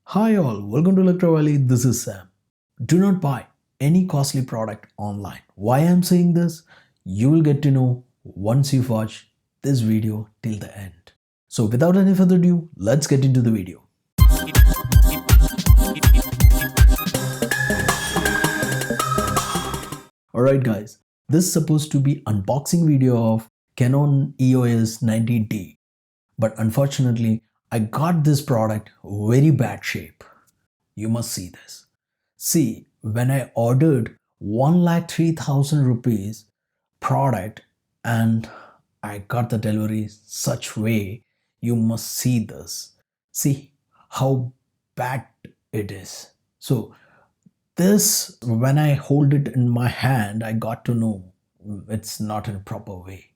Hi all, welcome to Electro Valley. This is Sam. Do not buy any costly product online. Why I'm saying this? You will get to know once you watch this video till the end. So without any further ado, let's get into the video. Alright guys, this is supposed to be unboxing video of Canon EOS 90D. But unfortunately, I got this product very bad shape. You must see this. See, when I ordered 1,03,000 rupees product and I got the delivery such way, you must see this. See how bad it is. So this, when I hold it in my hand, I got to know it's not in a proper way.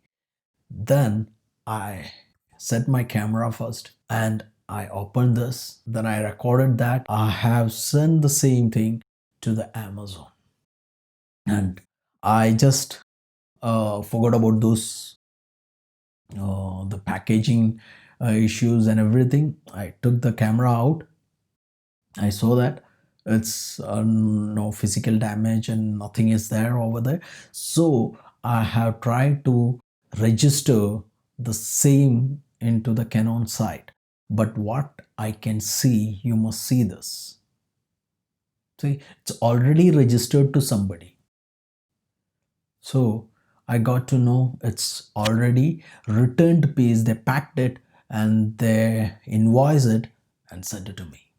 Then I set my camera first and I opened this. Then I recorded that. I have sent the same thing to the Amazon. And I just forgot about those the packaging issues and everything. I took the camera out. I saw that it's no physical damage and nothing is there over there. So I have tried to register the same into the Canon site. But what I can see, you must see this. See, it's already registered to somebody. So I got to know it's already returned piece. They packed it and they invoice it and sent it to me.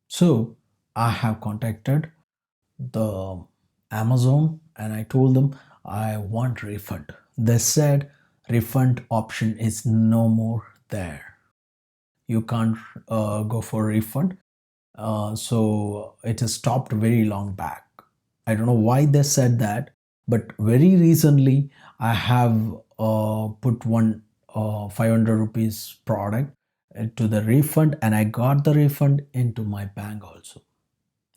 So I have contacted the Amazon and I told them I want refund. They said refund option is no more there. You can't go for refund. So it has stopped very long back. I don't know why they said that, but very recently I have put one 500 rupees product to the refund and I got the refund into my bank also.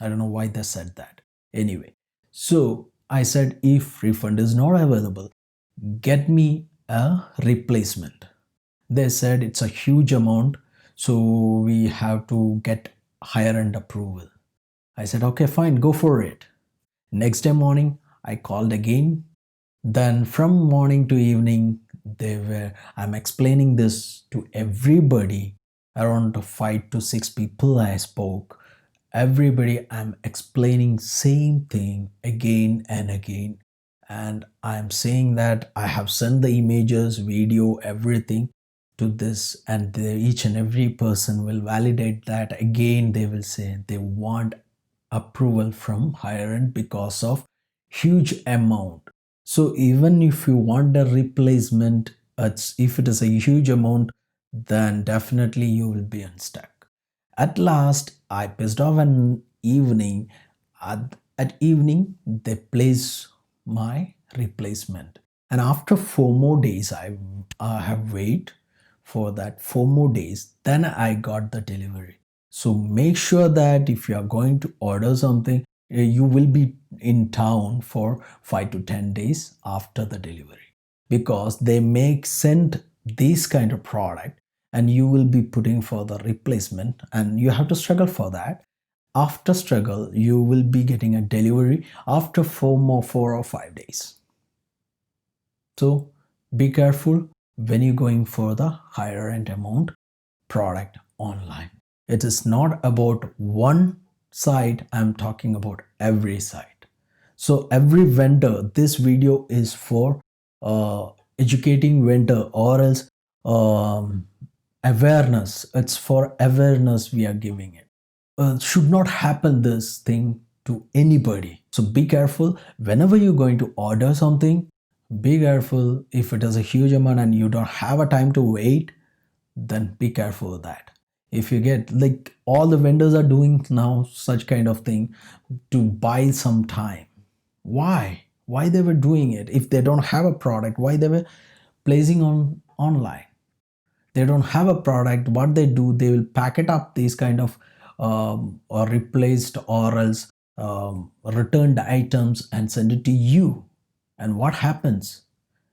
I don't know why they said that. Anyway, so I said if refund is not available, get me a replacement. They said it's a huge amount, so we have to get higher end approval. I said okay, fine, go for it. Next day morning, I called again. Then from morning to evening, I'm explaining this to everybody, around 5 to 6 people I spoke. Everybody, I'm explaining same thing again and again. And I'm saying that I have sent the images, video, everything to this, and each and every person will validate that. Again, they will say they want approval from higher end because of huge amount. So even if you want a replacement, if it is a huge amount, then definitely you will be unstuck. At last I pissed off an evening. At evening they place my replacement, and after 4 more days I have wait for that 4 more days, then I got the delivery. So make sure that if you are going to order something, you will be in town for 5 to 10 days after the delivery, because they make send this kind of product and you will be putting for the replacement and you have to struggle for that. After struggle, you will be getting a delivery after 4 or 5 days. So be careful when you're going for the higher end amount product online. It is not about one site, I'm talking about every site. So every vendor, this video is for educating vendor, or else awareness. It's for awareness we are giving it. Should not happen this thing to anybody. So be careful whenever you're going to order something. Be careful if it is a huge amount and you don't have a time to wait, then be careful of that. If you get, like, all the vendors are doing now such kind of thing to buy some time. Why they were doing it? If they don't have a product, why they were placing on online? They don't have a product, what they do, they will pack it up, these kind of or replaced or else returned items, and send it to you. And what happens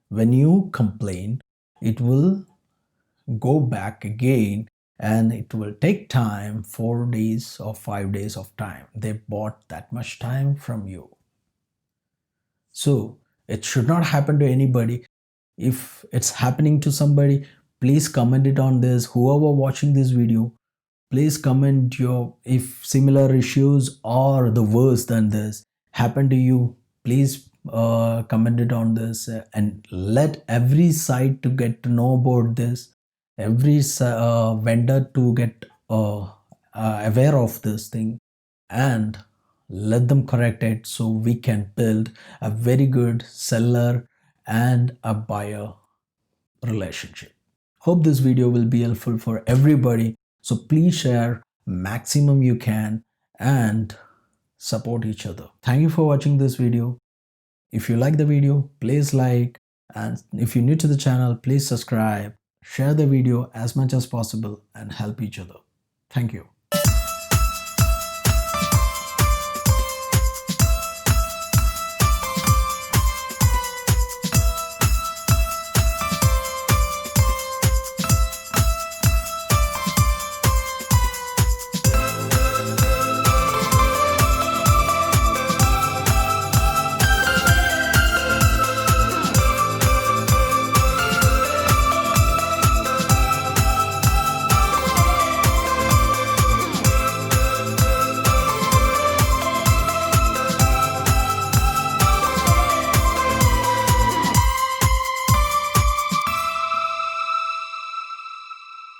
when you complain? It will go back again and it will take time, 4 days or 5 days of time. They bought that much time from you. So it should not happen to anybody. If it's happening to somebody, please comment it on this. Whoever watching this video, please comment your, if similar issues or the worse than this happen to you, please comment it on this, and let every site to get to know about this, every vendor to get aware of this thing, and let them correct it so we can build a very good seller and a buyer relationship. Hope this video will be helpful for everybody. So please share maximum you can and support each other. Thank you for watching this video. If you like the video, please like, and if you're new to the channel, please subscribe, share the video as much as possible and help each other. Thank you.